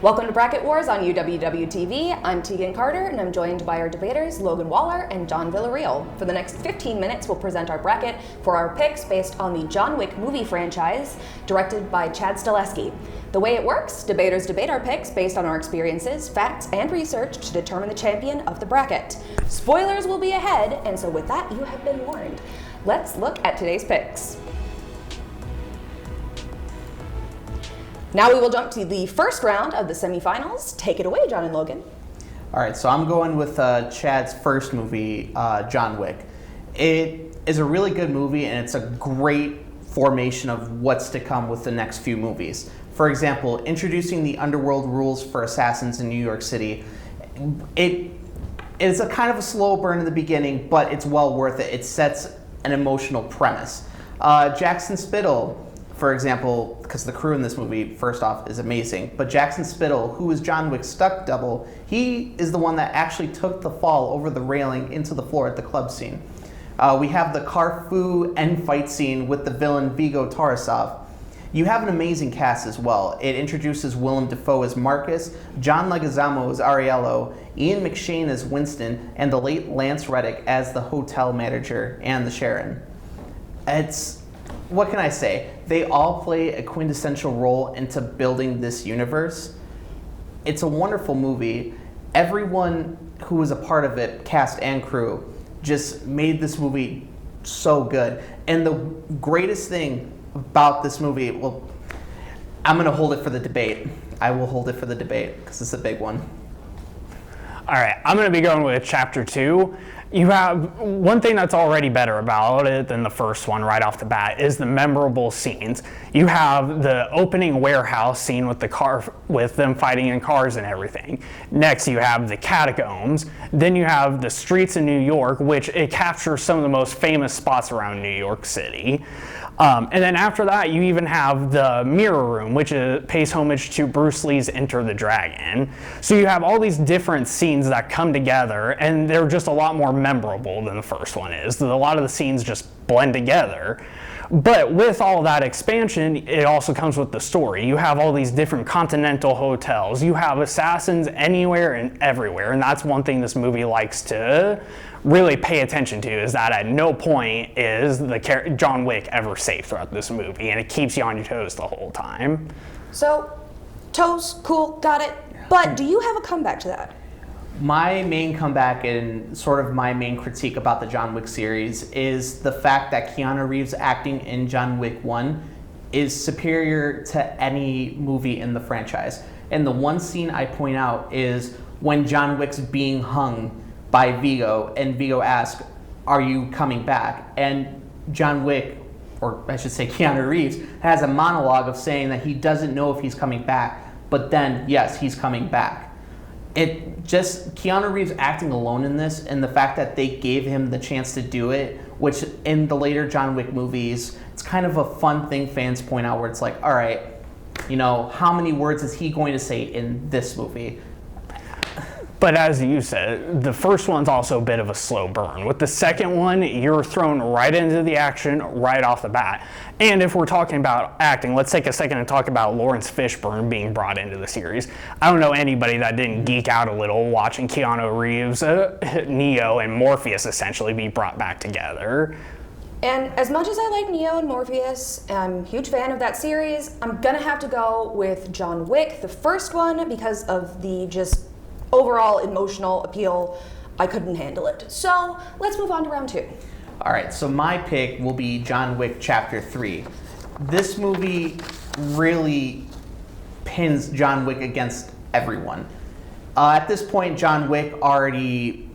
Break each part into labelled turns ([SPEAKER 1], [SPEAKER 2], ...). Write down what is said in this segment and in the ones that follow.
[SPEAKER 1] Welcome to Bracket Wars on UWW-TV. I'm Tegan Carter, and I'm joined by our debaters, Logan Waller and John Villarreal. For the next 15 minutes, we'll present our bracket for our picks based on the John Wick movie franchise, directed by Chad Stahelski. The way it works, debaters debate our picks based on our experiences, facts, and research to determine the champion of the bracket. Spoilers will be ahead, and so with that, you have been warned. Let's look at today's picks. Now we will jump to the first round of the semifinals. Take it away, John and Logan.
[SPEAKER 2] All right, so I'm going with Chad's first movie, John Wick. It is a really good movie, and it's a great formation of what's to come with the next few movies. For example, introducing the underworld rules for assassins in New York City. It is a kind of a slow burn in the beginning, but it's well worth it. It sets an emotional premise. Jackson Spittle, for example, because the crew in this movie, first off, is amazing. But Jackson Spittle, who is John Wick's stunt double, he is the one that actually took the fall over the railing into the floor at the club scene. We have the Carfu end fight scene with the villain Viggo Tarasov. You have an amazing cast as well. It introduces Willem Dafoe as Marcus, John Leguizamo as Ariello, Ian McShane as Winston, and the late Lance Reddick as the hotel manager and the Sharon. What can I say? They all play a quintessential role into building this universe. It's a wonderful movie. Everyone who was a part of it, cast and crew, just made this movie so good. And the greatest thing about this movie, well, I'm going to hold it for the debate. I will hold it for the debate because it's a big one.
[SPEAKER 3] All right, I'm going to be going with Chapter 2. You have one thing that's already better about it than the first one right off the bat is the memorable scenes. You have the opening warehouse scene with with them fighting in cars and everything. Next, you have the catacombs. Then you have the streets in New York, which it captures some of the most famous spots around New York City. And then after that, you even have the Mirror Room, which pays homage to Bruce Lee's Enter the Dragon. So you have all these different scenes that come together, and they're just a lot more memorable than the first one is. A lot of the scenes just blend together. But with all that expansion, it also comes with the story. You have all these different continental hotels. You have assassins anywhere and everywhere, and that's one thing this movie likes to really pay attention to, is that at no point is John Wick ever safe throughout this movie, and it keeps you on your toes the whole time.
[SPEAKER 1] So, toes, cool, got it. But do you have a comeback to that?
[SPEAKER 2] My main comeback and sort of my main critique about the John Wick series is the fact that Keanu Reeves acting in John Wick 1 is superior to any movie in the franchise. And the one scene I point out is when John Wick's being hung by Viggo, and Viggo asks, "Are you coming back?" And John Wick, or I should say Keanu Reeves, has a monologue of saying that he doesn't know if he's coming back, but then, yes, he's coming back. Keanu Reeves acting alone in this, and the fact that they gave him the chance to do it, which in the later John Wick movies, it's kind of a fun thing fans point out where it's like, all right, how many words is he going to say in this movie?
[SPEAKER 3] But as you said, the first one's also a bit of a slow burn. With the second one, you're thrown right into the action right off the bat. And if we're talking about acting, let's take a second and talk about Lawrence Fishburne being brought into the series. I don't know anybody that didn't geek out a little watching Keanu Reeves, Neo, and Morpheus essentially be brought back together.
[SPEAKER 1] And as much as I like Neo and Morpheus, I'm a huge fan of that series, I'm gonna have to go with John Wick, the first one, because of the just overall emotional appeal. I couldn't handle it. So let's move on to round 2.
[SPEAKER 2] All right, so my pick will be John Wick Chapter 3. This movie really pins John Wick against everyone. At this point, John Wick already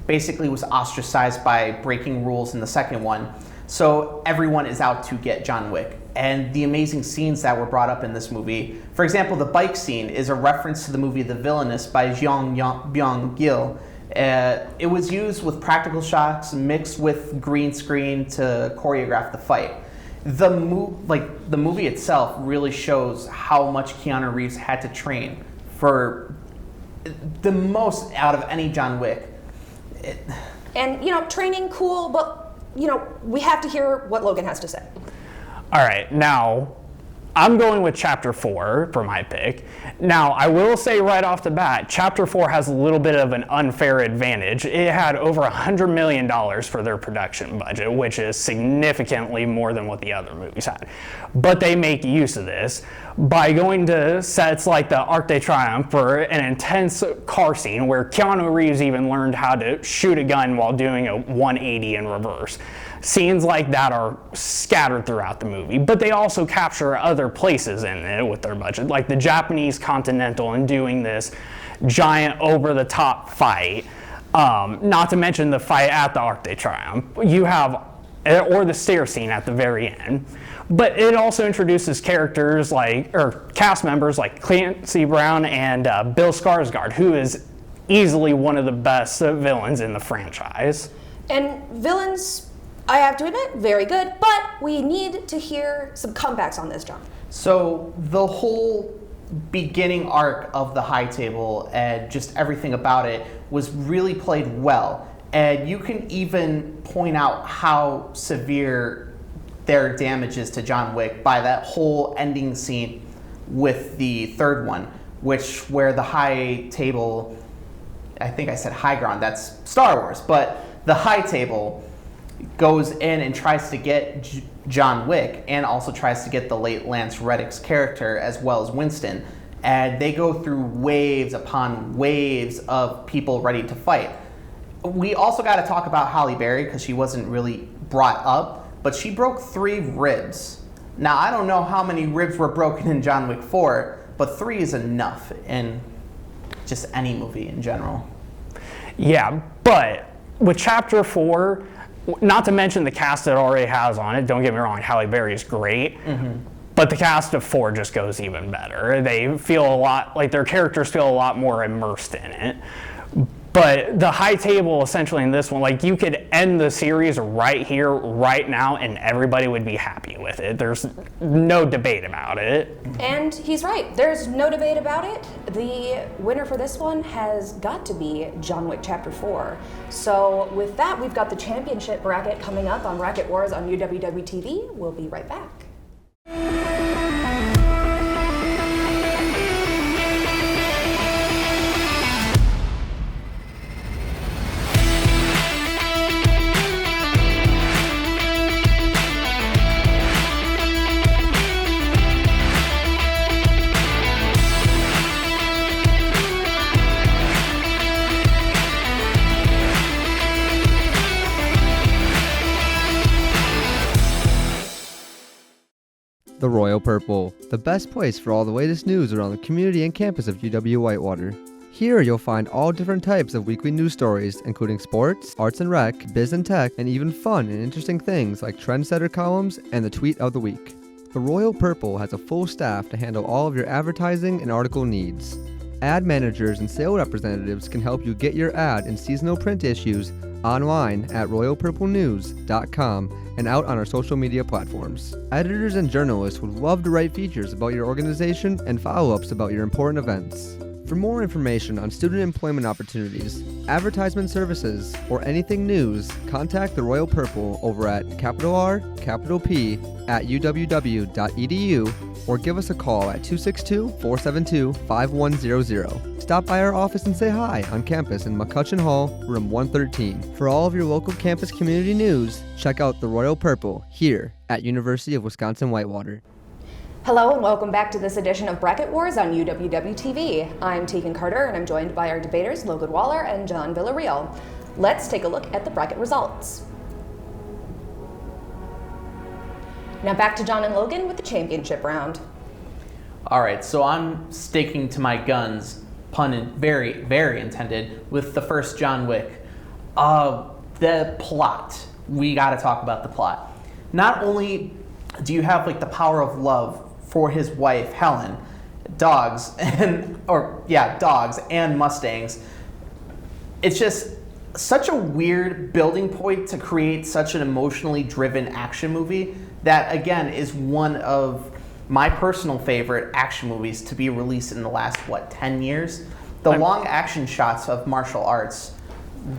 [SPEAKER 2] basically was ostracized by breaking rules in the second one, so everyone is out to get John Wick. And the amazing scenes that were brought up in this movie. For example, the bike scene is a reference to the movie The Villainous by Jean Byung-gil. It was used with practical shots mixed with green screen to choreograph the fight. The movie itself really shows how much Keanu Reeves had to train for the most out of any John Wick.
[SPEAKER 1] And, training, cool, but, we have to hear what Logan has to say.
[SPEAKER 3] All right, now, I'm going with Chapter 4 for my pick. Now, I will say right off the bat, Chapter 4 has a little bit of an unfair advantage. It had over $100 million for their production budget, which is significantly more than what the other movies had. But they make use of this by going to sets like the Arc de Triomphe for an intense car scene where Keanu Reeves even learned how to shoot a gun while doing a 180 in reverse. Scenes like that are scattered throughout the movie, but they also capture other places in it with their budget, like the Japanese Continental and doing this giant over-the-top fight. Not to mention the fight at the Arc de Triomphe. You have, or the stair scene at the very end. But it also introduces characters like, or cast members like Clancy Brown and Bill Skarsgård, who is easily one of the best villains in the franchise.
[SPEAKER 1] And villains, I have to admit, very good, but we need to hear some comebacks on this, John.
[SPEAKER 2] So the whole beginning arc of the High Table and just everything about it was really played well. And you can even point out how severe their damages to John Wick by that whole ending scene with the third one, where the High Table, I think I said high ground, that's Star Wars, but the High Table goes in and tries to get John Wick and also tries to get the late Lance Reddick's character as well as Winston. And they go through waves upon waves of people ready to fight. We also got to talk about Halle Berry because she wasn't really brought up, but she broke 3 ribs. Now, I don't know how many ribs were broken in John Wick 4, but 3 is enough in just any movie in general.
[SPEAKER 3] Yeah, but with Chapter 4, not to mention the cast it already has on it, don't get me wrong, Halle Berry is great, but the cast of 4 just goes even better. They feel a lot, like their characters feel a lot more immersed in it. But the High Table, essentially in this one, like you could end the series right here, right now, and everybody would be happy with it. There's no debate about it.
[SPEAKER 1] And he's right. There's no debate about it. The winner for this one has got to be John Wick Chapter 4. So with that, we've got the championship bracket coming up on Bracket Wars on UWW-TV. We'll be right back.
[SPEAKER 4] The Royal Purple, the best place for all the latest news around the community and campus of UW-Whitewater. Here you'll find all different types of weekly news stories, including sports, arts and rec, biz and tech, and even fun and interesting things like trendsetter columns and the tweet of the week. The Royal Purple has a full staff to handle all of your advertising and article needs. Ad managers and sales representatives can help you get your ad in seasonal print issues online at royalpurplenews.com and out on our social media platforms. Editors and journalists would love to write features about your organization and follow-ups about your important events. For more information on student employment opportunities, advertisement services, or anything news, contact the Royal Purple over at R.P@uww.edu or give us a call at 262-472-5100. Stop by our office and say hi on campus in McCutcheon Hall, room 113. For all of your local campus community news, check out the Royal Purple here at University of Wisconsin-Whitewater.
[SPEAKER 1] Hello and welcome back to this edition of Bracket Wars on UWW-TV. I'm Tegan Carter and I'm joined by our debaters Logan Waller and John Villarreal. Let's take a look at the bracket results. Now back to John and Logan with the championship round.
[SPEAKER 2] All right, so I'm sticking to my guns, pun very, very intended, with the first John Wick. The plot. We got to talk about the plot. Not only do you have like the power of love for his wife Helen, dogs and Mustangs. It's just such a weird building point to create such an emotionally driven action movie that again is one of my personal favorite action movies to be released in the last 10 years. The long action shots of martial arts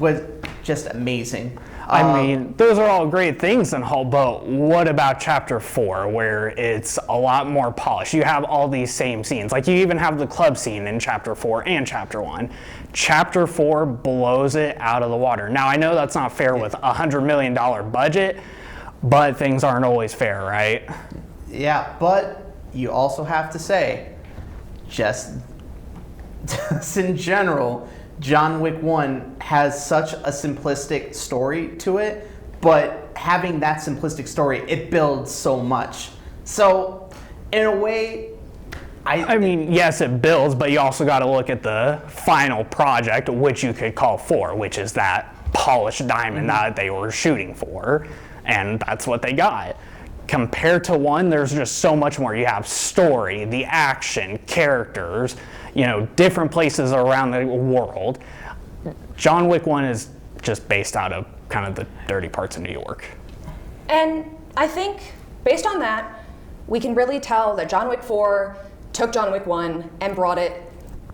[SPEAKER 2] was just amazing.
[SPEAKER 3] I mean, those are all great things and all, but what about Chapter 4, where it's a lot more polished? You have all these same scenes. Like, you even have the club scene in Chapter 4 and Chapter 1. Chapter 4 blows it out of the water. Now, I know that's not fair with a $100 million budget, but things aren't always fair, right?
[SPEAKER 2] Yeah, but you also have to say, just in general, John Wick 1 has such a simplistic story to it, but having that simplistic story, it builds so much. So, in a way, I
[SPEAKER 3] mean, yes, it builds, but you also got to look at the final project, which you could call 4, which is that polished diamond that they were shooting for, and that's what they got. Compared to 1, there's just so much more. You have story, the action, characters, different places around the world. John Wick 1 is just based out of kind of the dirty parts of New York.
[SPEAKER 1] And I think, based on that, we can really tell that John Wick 4 took John Wick 1 and brought it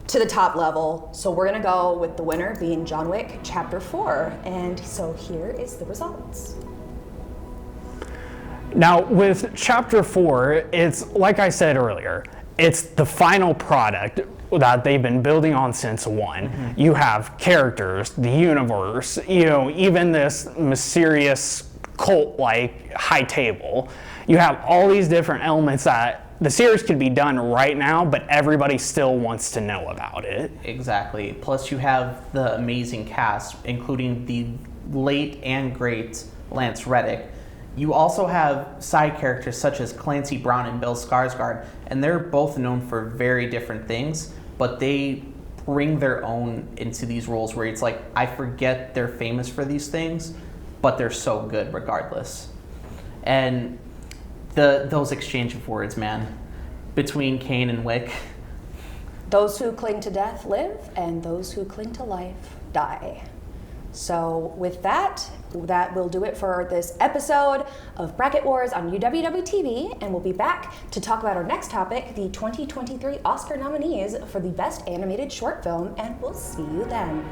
[SPEAKER 1] to the top level. So we're gonna go with the winner being John Wick Chapter 4. And so here is the results.
[SPEAKER 3] Now, with Chapter 4, it's, like I said earlier, it's the final product that they've been building on since 1. You have characters, the universe, even this mysterious cult-like high table. You have all these different elements that the series could be done right now, but everybody still wants to know about it.
[SPEAKER 2] Exactly. Plus, you have the amazing cast, including the late and great Lance Reddick. You also have side characters such as Clancy Brown and Bill Skarsgård, and they're both known for very different things, but they bring their own into these roles where it's like, I forget they're famous for these things, but they're so good regardless. And those exchange of words, man, between Kane and Wick.
[SPEAKER 1] Those who cling to death live, and those who cling to life die. So with that will do it for this episode of Bracket Wars on UWW-TV, and we'll be back to talk about our next topic, the 2023 Oscar nominees for the Best Animated Short Film, and we'll see you then.